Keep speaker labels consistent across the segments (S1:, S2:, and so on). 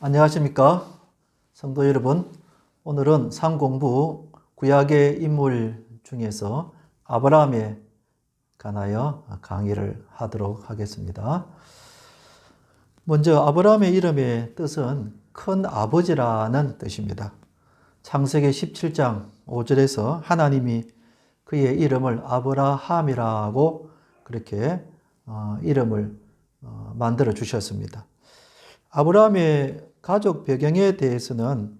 S1: 안녕하십니까 성도 여러분. 오늘은 상공부 구약의 인물 중에서 아브라함에 관하여 강의를 하도록 하겠습니다. 먼저 아브라함의 이름의 뜻은 큰 아버지라는 뜻입니다. 창세기 17장 5절에서 하나님이 그의 이름을 아브라함이라고 그렇게 이름을 만들어 주셨습니다. 아브라함의 가족 배경에 대해서는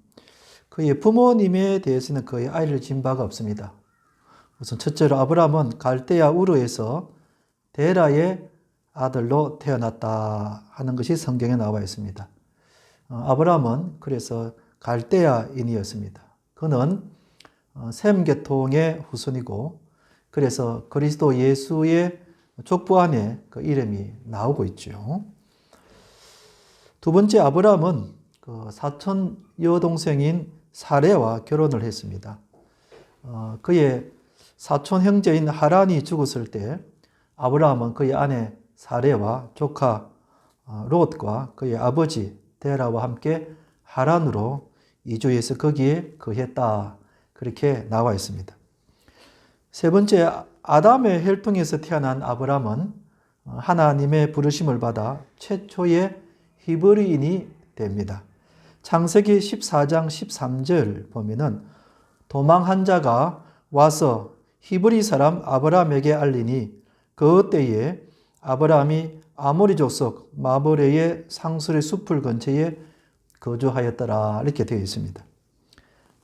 S1: 그의 부모님에 대해서는 거의 아이를 진 바가 없습니다. 우선 첫째로 아브라함은 갈대아 우르에서 데라의 아들로 태어났다 하는 것이 성경에 나와 있습니다. 아브라함은 그래서 갈대아인이었습니다. 그는 셈 계통의 후손이고 그래서 그리스도 예수의 족보 안에 그 이름이 나오고 있죠. 두 번째, 아브라함은 그 사촌 여동생인 사레와 결혼을 했습니다. 그의 사촌 형제인 하란이 죽었을 때 아브라함은 그의 아내 사레와 조카 롯과 그의 아버지 데라와 함께 하란으로 이주해서 거기에 거했다. 그렇게 나와 있습니다. 세 번째, 아담의 혈통에서 태어난 아브라함은 하나님의 부르심을 받아 최초의 히브리인이 됩니다. 창세기 14장 13절 보면은 도망한 자가 와서 히브리 사람 아브라함에게 알리니 그 때에 아브라함이 아모리 족속 마므레의 상술의 숲을 근처에 거주하였더라. 이렇게 되어 있습니다.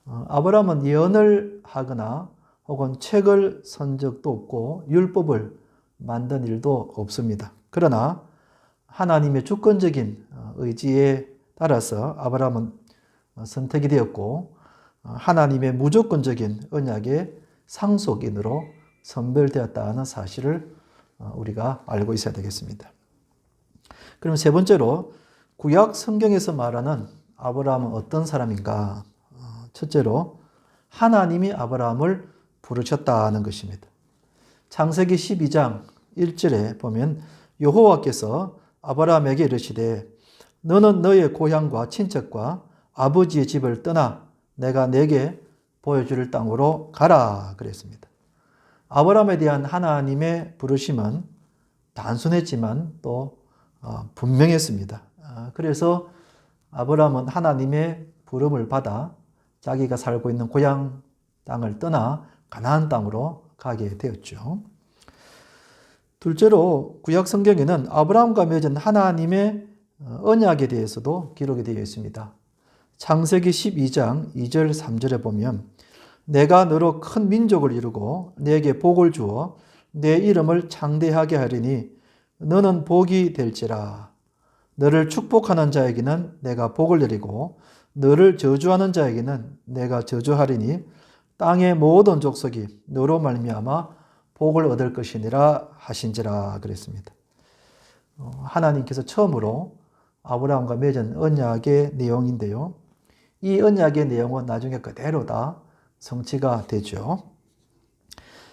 S1: 아브라함은 예언을 하거나 혹은 책을 쓴 적도 없고 율법을 만든 일도 없습니다. 그러나 하나님의 주권적인 의지에 따라서 아브라함은 선택이 되었고 하나님의 무조건적인 언약의 상속인으로 선별되었다는 사실을 우리가 알고 있어야 되겠습니다. 그럼 세 번째로 구약 성경에서 말하는 아브라함은 어떤 사람인가? 첫째로 하나님이 아브라함을 부르셨다는 것입니다. 창세기 12장 1절에 보면 여호와께서 아브라함에게 이르시되 너는 너의 고향과 친척과 아버지의 집을 떠나 내가 내게 보여줄 땅으로 가라 그랬습니다. 아브라함에 대한 하나님의 부르심은 단순했지만 또 분명했습니다. 그래서 아브라함은 하나님의 부름을 받아 자기가 살고 있는 고향 땅을 떠나 가나안 땅으로 가게 되었죠. 둘째로 구약 성경에는 아브라함과 맺은 하나님의 언약에 대해서도 기록이 되어 있습니다. 창세기 12장 2절 3절에 보면 내가 너로 큰 민족을 이루고 내게 복을 주어 내 이름을 창대하게 하리니 너는 복이 될지라. 너를 축복하는 자에게는 내가 복을 내리고 너를 저주하는 자에게는 내가 저주하리니 땅의 모든 족속이 너로 말미암아 복을 얻을 것이니라 하신지라 그랬습니다. 하나님께서 처음으로 아브라함과 맺은 언약의 내용인데요. 이 언약의 내용은 나중에 그대로 다 성취가 되죠.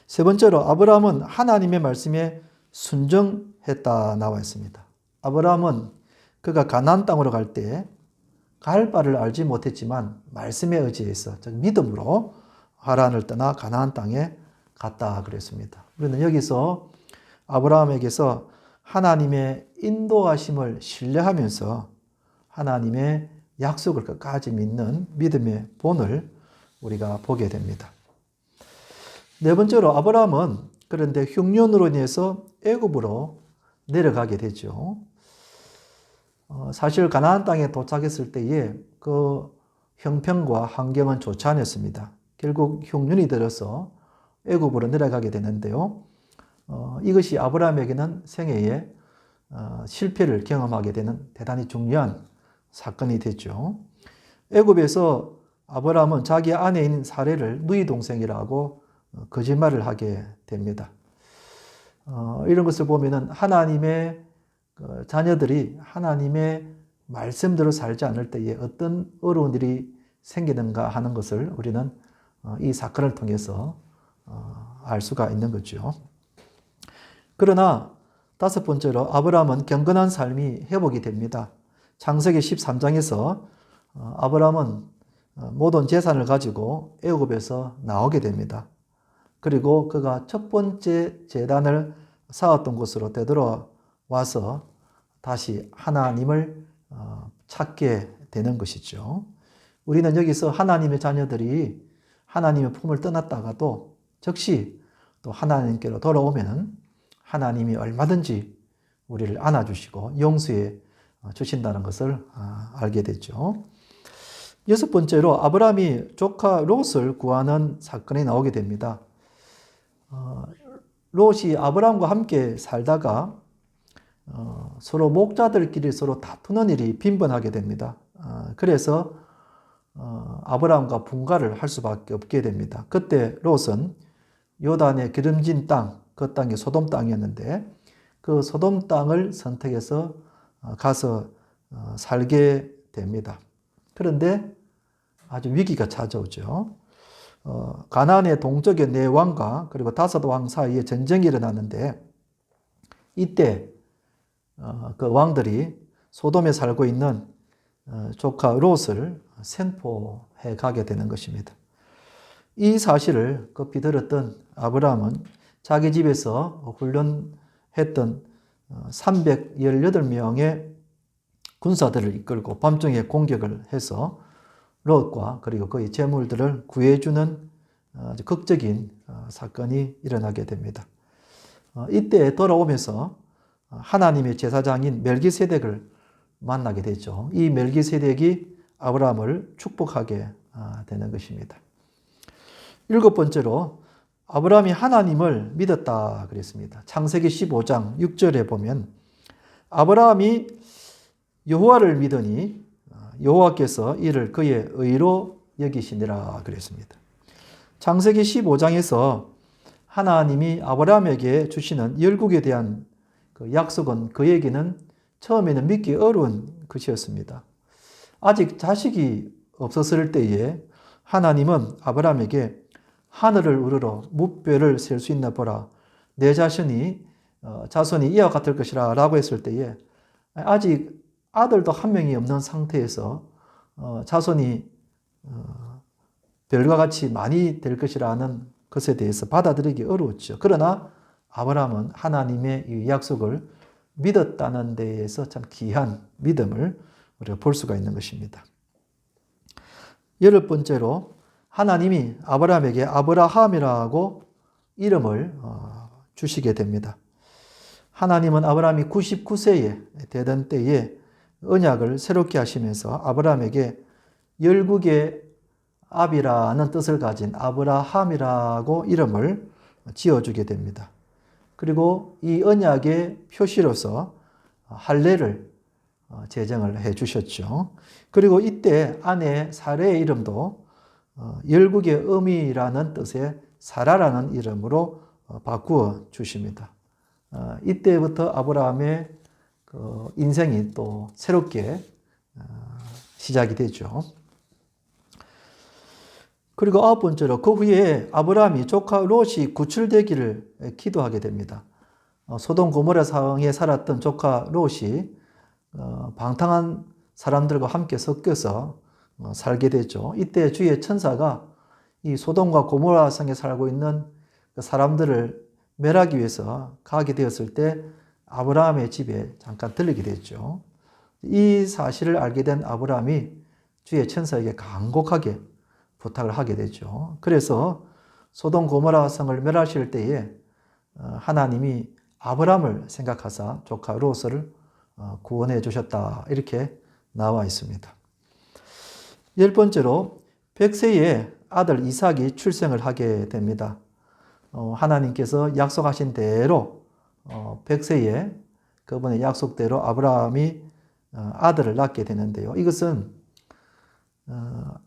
S1: 세 번째로 아브라함은 하나님의 말씀에 순종했다 나와 있습니다. 아브라함은 그가 가나안 땅으로 갈 때 갈 바를 알지 못했지만 말씀에 의지해서 즉 믿음으로 하란을 떠나 가나안 땅에 갔다 그랬습니다. 우리는 여기서 아브라함에게서 하나님의 인도하심을 신뢰하면서 하나님의 약속을 끝까지 믿는 믿음의 본을 우리가 보게 됩니다. 네 번째로 아브라함은 그런데 흉년으로 인해서 애굽으로 내려가게 되죠. 사실 가나안 땅에 도착했을 때에 그 형편과 환경은 좋지 않았습니다. 결국 흉년이 들어서 애굽으로 내려가게 되는데요. 이것이 아브라함에게는 생애에 실패를 경험하게 되는 대단히 중요한 사건이 됐죠. 애굽에서 아브라함은 자기 아내인 사레를 누이 동생이라고 거짓말을 하게 됩니다. 이런 것을 보면은 하나님의 자녀들이 하나님의 말씀대로 살지 않을 때에 어떤 어려운 일이 생기는가 하는 것을 우리는 이 사건을 통해서 알 수가 있는 거죠. 그러나 다섯 번째로 아브라함은 경건한 삶이 회복이 됩니다. 창세기 13장에서 아브라함은 모든 재산을 가지고 애굽에서 나오게 됩니다. 그리고 그가 첫 번째 제단을 쌓았던 곳으로 되돌아와서 다시 하나님을 찾게 되는 것이죠. 우리는 여기서 하나님의 자녀들이 하나님의 품을 떠났다가도 즉시 또 하나님께로 돌아오면 하나님이 얼마든지 우리를 안아주시고 용서해 주신다는 것을 알게 되죠. 여섯 번째로 아브라함이 조카 롯을 구하는 사건이 나오게 됩니다. 롯이 아브라함과 함께 살다가 서로 목자들끼리 서로 다투는 일이 빈번하게 됩니다. 그래서 아브라함과 분가를 할 수밖에 없게 됩니다. 그때 롯은 요단의 기름진 땅, 그 땅이 소돔 땅이었는데 그 소돔 땅을 선택해서 가서 살게 됩니다. 그런데 아주 위기가 찾아오죠. 가나안의 동쪽의 네 왕과 그리고 다섯 왕 사이에 전쟁이 일어났는데 이때 그 왕들이 소돔에 살고 있는 조카 롯을 생포해 가게 되는 것입니다. 이 사실을 급히 들었던 아브라함은 자기 집에서 훈련했던 318명의 군사들을 이끌고 밤중에 공격을 해서 롯과 그리고 그의 재물들을 구해주는 아주 극적인 사건이 일어나게 됩니다. 이때 돌아오면서 하나님의 제사장인 멜기세덱을 만나게 되죠. 이 멜기세덱이 아브라함을 축복하게 되는 것입니다. 일곱 번째로 아브라함이 하나님을 믿었다 그랬습니다. 창세기 15장 6절에 보면 아브라함이 여호와를 믿으니 여호와께서 이를 그의 의로 여기시니라 그랬습니다. 창세기 15장에서 하나님이 아브라함에게 주시는 열국에 대한 그 약속은 그에게는 처음에는 믿기 어려운 것이었습니다. 아직 자식이 없었을 때에 하나님은 아브라함에게 하늘을 우러러 무뼈를 셀 수 있나 보라. 내 자손이 이와 같을 것이라 라고 했을 때에 아직 아들도 한 명이 없는 상태에서 자손이 별과 같이 많이 될 것이라는 것에 대해서 받아들이기 어려웠죠. 그러나 아브라함은 하나님의 이 약속을 믿었다는 데에서 참 귀한 믿음을 우리가 볼 수가 있는 것입니다. 여덟 번째로 하나님이 아브라함에게 아브라함이라고 이름을 주시게 됩니다. 하나님은 아브라함이 99세에 되던 때에 언약을 새롭게 하시면서 아브라함에게 열국의 압이라는 뜻을 가진 아브라함이라고 이름을 지어주게 됩니다. 그리고 이 언약의 표시로서 할례를 제정을 해 주셨죠. 그리고 이때 아내 사레의 이름도 열국의 의미라는 뜻의 사라라는 이름으로 바꾸어 주십니다. 이때부터 아브라함의 그 인생이 또 새롭게 시작이 되죠. 그리고 아홉 번째로 그 후에 아브라함이 조카 롯이 구출되기를 기도하게 됩니다. 소돔 고모라 상에 살았던 조카 롯이 방탕한 사람들과 함께 섞여서 살게 되죠. 이때 주의 천사가 이 소돔과 고모라 성에 살고 있는 사람들을 멸하기 위해서 가게 되었을 때 아브라함의 집에 잠깐 들르게 됐죠. 이 사실을 알게 된 아브라함이 주의 천사에게 간곡하게 부탁을 하게 되죠. 그래서 소돔 고모라 성을 멸하실 때에 하나님이 아브라함을 생각하사 조카 롯을 구원해 주셨다 이렇게 나와 있습니다. 열 번째로 100세에 아들 이삭이 출생을 하게 됩니다. 하나님께서 약속하신 대로 100세에 그분의 약속대로 아브라함이 아들을 낳게 되는데요. 이것은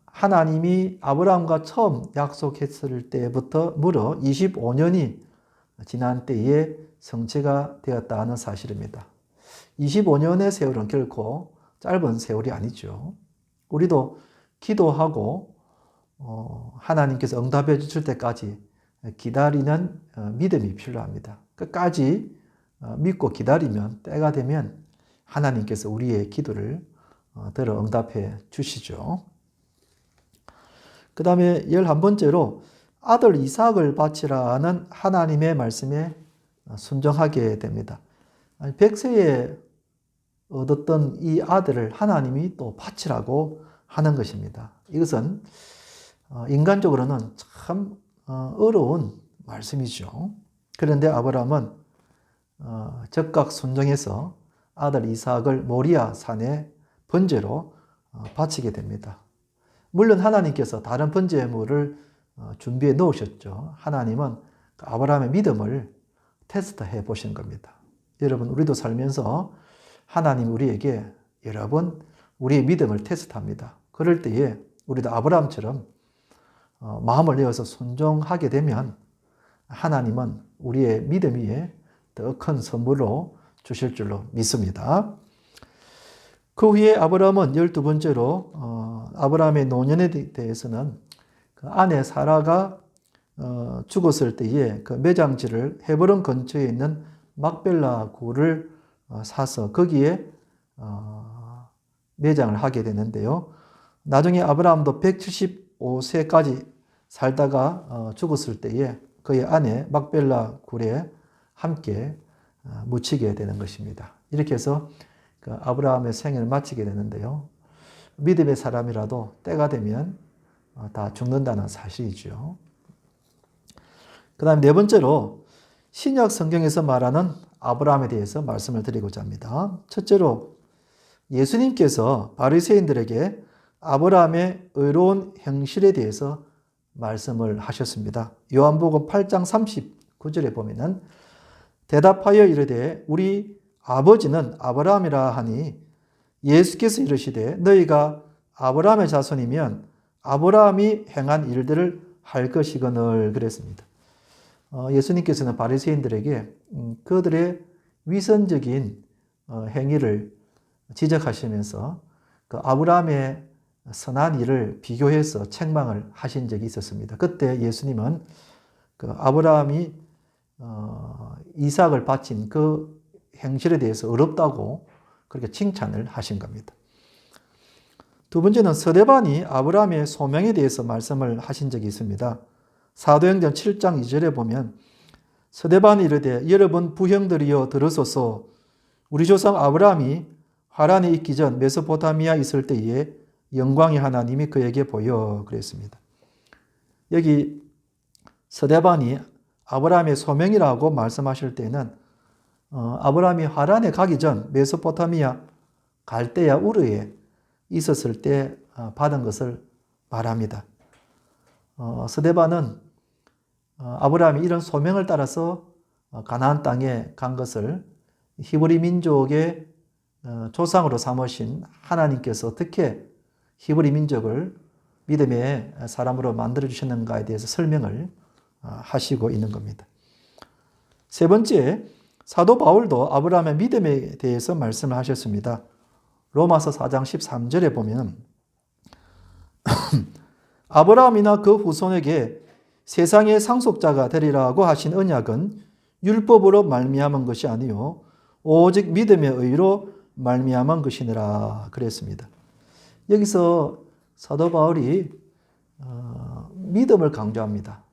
S1: 하나님이 아브라함과 처음 약속했을 때부터 무려 25년이 지난 때에 성취가 되었다는 사실입니다. 25년의 세월은 결코 짧은 세월이 아니죠. 우리도 기도하고 하나님께서 응답해 주실 때까지 기다리는 믿음이 필요합니다. 끝까지 믿고 기다리면 때가 되면 하나님께서 우리의 기도를 들어 응답해 주시죠. 그 다음에 11번째로 아들 이삭을 바치라는 하나님의 말씀에 순종하게 됩니다. 100세에 얻었던 이 아들을 하나님이 또 바치라고 하는 것입니다. 이것은 인간적으로는 참 어려운 말씀이죠. 그런데 아브라함은 적극 순종해서 아들 이삭을 모리아 산에 번제로 바치게 됩니다. 물론 하나님께서 다른 번제물을 준비해 놓으셨죠. 하나님은 아브라함의 믿음을 테스트해 보신 겁니다. 여러분, 우리도 살면서 하나님 우리에게 여러 번 우리의 믿음을 테스트합니다. 그럴 때에 우리도 아브라함처럼 마음을 내어서 순종하게 되면 하나님은 우리의 믿음 위에 더 큰 선물로 주실 줄로 믿습니다. 그 후에 아브라함은 12번째로 아브라함의 노년에 대해서는 그 아내 사라가 죽었을 때에 그 매장지를 헤브론 근처에 있는 막벨라 굴을 사서 거기에 매장을 하게 되는데요. 나중에 아브라함도 175세까지 살다가 죽었을 때에 그의 아내 막벨라 굴에 함께 묻히게 되는 것입니다. 이렇게 해서 그 아브라함의 생애를 마치게 되는데요. 믿음의 사람이라도 때가 되면 다 죽는다는 사실이죠. 그 다음 네 번째로 신약 성경에서 말하는 아브라함에 대해서 말씀을 드리고자 합니다. 첫째로 예수님께서 바리새인들에게 아브라함의 의로운 행실에 대해서 말씀을 하셨습니다. 요한복음 8장 39절에 보면은 대답하여 이르되 우리 아버지는 아브라함이라 하니 예수께서 이르시되 너희가 아브라함의 자손이면 아브라함이 행한 일들을 할 것이거늘 그랬습니다. 예수님께서는 바리새인들에게 그들의 위선적인 행위를 지적하시면서 그 아브라함의 선한 일을 비교해서 책망을 하신 적이 있었습니다. 그때 예수님은 그 아브라함이 이삭을 바친 그 행실에 대해서 어렵다고 그렇게 칭찬을 하신 겁니다. 두 번째는 스데반이 아브라함의 소명에 대해서 말씀을 하신 적이 있습니다. 사도행전 7장 2절에 보면 스데반이 이르되 여러분 부형들이여 들으소서 우리 조상 아브라함이 하란에 있기 전 메소포타미아 있을 때에 영광의 하나님이 그에게 보여 그랬습니다. 여기 스데반이 아브라함의 소명이라고 말씀하실 때는 아브라함이 하란에 가기 전 메소포타미아 갈대아 우르에 있었을 때 받은 것을 말합니다. 스데반은 아브라함이 이런 소명을 따라서 가나안 땅에 간 것을 히브리 민족의 조상으로 삼으신 하나님께서 어떻게 히브리 민족을 믿음의 사람으로 만들어 주셨는가에 대해서 설명을 하시고 있는 겁니다. 세 번째, 사도 바울도 아브라함의 믿음에 대해서 말씀을 하셨습니다. 로마서 4장 13절에 보면 아브라함이나 그 후손에게 세상의 상속자가 되리라고 하신 언약은 율법으로 말미암은 것이 아니요 오직 믿음의 의로 말미암은 것이니라 그랬습니다. 여기서 사도 바울이 믿음을 강조합니다.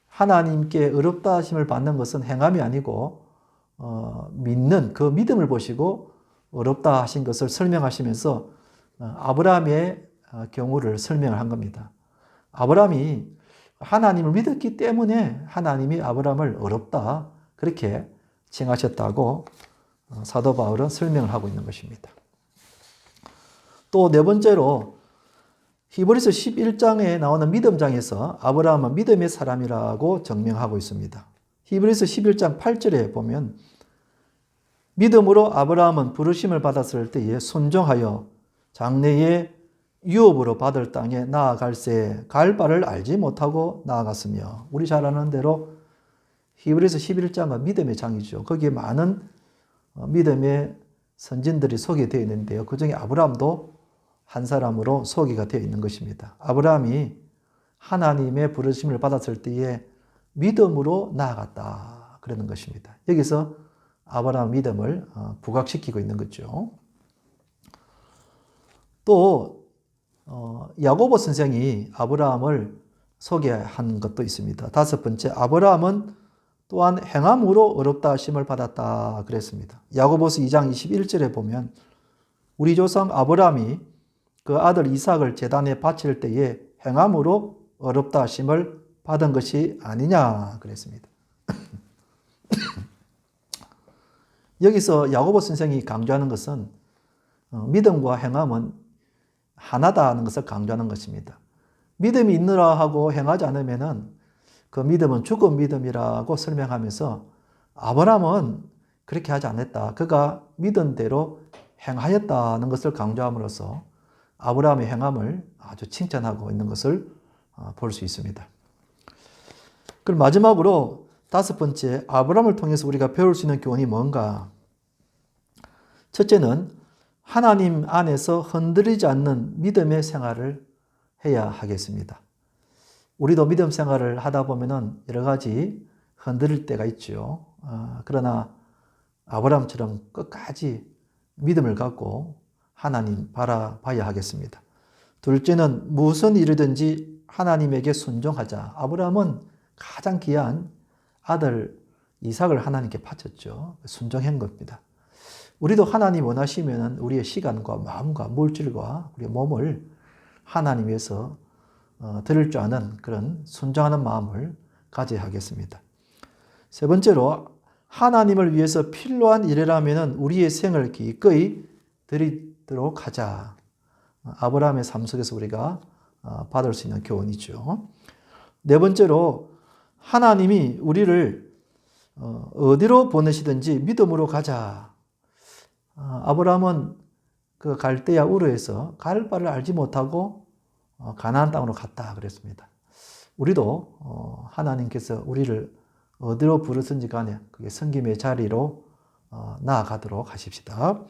S1: 하나님께 의롭다 하심을 받는 것은 행함이 아니고 믿는 그 믿음을 보시고 의롭다 하신 것을 설명하시면서 아브라함의 경우를 설명을 한 겁니다. 아브라함이 하나님을 믿었기 때문에 하나님이 아브라함을 의롭다 그렇게 칭하셨다고 사도 바울은 설명을 하고 있는 것입니다. 또 네 번째로 히브리서 11장에 나오는 믿음장에서 아브라함은 믿음의 사람이라고 정명하고 있습니다. 히브리서 11장 8절에 보면 믿음으로 아브라함은 부르심을 받았을 때에 순종하여 장래에 유업으로 받을 땅에 나아갈새 갈 바를 알지 못하고 나아갔으며 우리 잘 아는 대로 히브리서 11장은 믿음의 장이죠. 거기에 많은 믿음의 선진들이 소개되어 있는데요. 그 중에 아브라함도 한 사람으로 소개가 되어 있는 것입니다. 아브라함이 하나님의 부르심을 받았을 때에 믿음으로 나아갔다 그러는 것입니다. 여기서 아브라함 믿음을 부각시키고 있는 거죠. 또 야고보 선생이 아브라함을 소개한 것도 있습니다. 5번째, 아브라함은 또한 행함으로 어렵다 하심을 받았다 그랬습니다. 야고보서 2장 21절에 보면 우리 조상 아브라함이 그 아들 이삭을 제단에 바칠 때에 행함으로 어렵다 하심을 받은 것이 아니냐 그랬습니다. 여기서 야고보 선생이 강조하는 것은 믿음과 행함은 하나다 하는 것을 강조하는 것입니다. 믿음이 있느라 하고 행하지 않으면은 그 믿음은 죽은 믿음이라고 설명하면서 아브라함은 그렇게 하지 않았다. 그가 믿은 대로 행하였다는 것을 강조함으로써 아브라함의 행함을 아주 칭찬하고 있는 것을 볼 수 있습니다. 그럼 마지막으로 5번째, 아브라함을 통해서 우리가 배울 수 있는 교훈이 뭔가? 첫째는 하나님 안에서 흔들리지 않는 믿음의 생활을 해야 하겠습니다. 우리도 믿음 생활을 하다 보면은 여러 가지 흔들릴 때가 있죠. 그러나 아브라함처럼 끝까지 믿음을 갖고 하나님 바라봐야 하겠습니다. 둘째는 무슨 일이든지 하나님에게 순종하자. 아브라함은 가장 귀한 아들 이삭을 하나님께 바쳤죠. 순종한 겁니다. 우리도 하나님 원하시면 우리의 시간과 마음과 물질과 우리의 몸을 하나님 위해서 드릴 줄 아는 그런 순종하는 마음을 가져야 하겠습니다. 세 번째로 하나님을 위해서 필요한 일이라면 우리의 생을 기꺼이 드리도록 하자. 아브라함의 삶 속에서 우리가 받을 수 있는 교훈이죠. 네 번째로 하나님이 우리를 어디로 보내시든지 믿음으로 가자. 아브라함은 그 갈대아 우르에서 갈 바를 알지 못하고 가나안 땅으로 갔다 그랬습니다. 우리도 하나님께서 우리를 어디로 부르든지 간에 그게 섬김의 자리로 나아가도록 하십시다.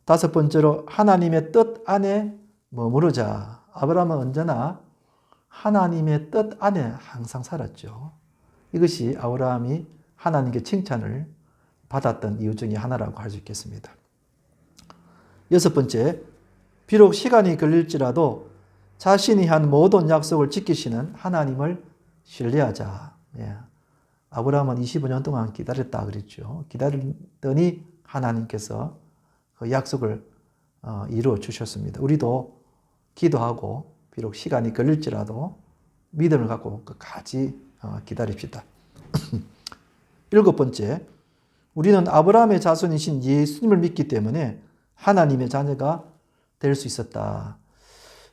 S1: 5번째로 하나님의 뜻 안에 머무르자. 아브라함은 언제나 하나님의 뜻 안에 항상 살았죠. 이것이 아브라함이 하나님께 칭찬을 받았던 이유 중에 하나라고 할 수 있겠습니다. 6번째, 비록 시간이 걸릴지라도 자신이 한 모든 약속을 지키시는 하나님을 신뢰하자. 아브라함은 25년 동안 기다렸다 그랬죠. 기다렸더니 하나님께서 그 약속을 이루어 주셨습니다. 우리도 기도하고 비록 시간이 걸릴지라도 믿음을 갖고 끝까지 기다립시다. 7번째, 우리는 아브라함의 자손이신 예수님을 믿기 때문에 하나님의 자녀가 될 수 있었다.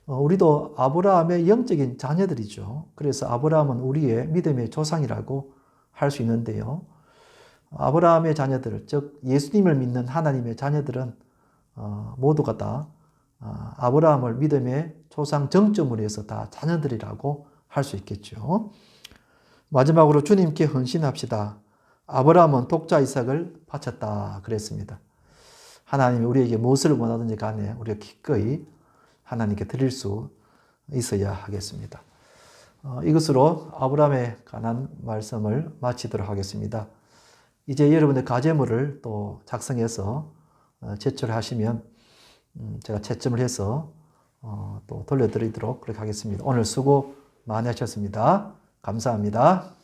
S1: 우리도 아브라함의 영적인 자녀들이죠. 그래서 아브라함은 우리의 믿음의 조상이라고 할 수 있는데요. 아브라함의 자녀들, 즉 예수님을 믿는 하나님의 자녀들은 모두가 다 아브라함을 믿음의 조상 정점으로 해서 다 자녀들이라고 할 수 있겠죠. 마지막으로 주님께 헌신합시다. 아브라함은 독자 이삭을 바쳤다 그랬습니다. 하나님이 우리에게 무엇을 원하든지 간에 우리가 기꺼이 하나님께 드릴 수 있어야 하겠습니다. 이것으로 아브라함에 관한 말씀을 마치도록 하겠습니다. 이제 여러분의 과제물을 또 작성해서 제출하시면 제가 채점을 해서 또 돌려드리도록 그렇게 하겠습니다. 오늘 수고 많이 하셨습니다. 감사합니다.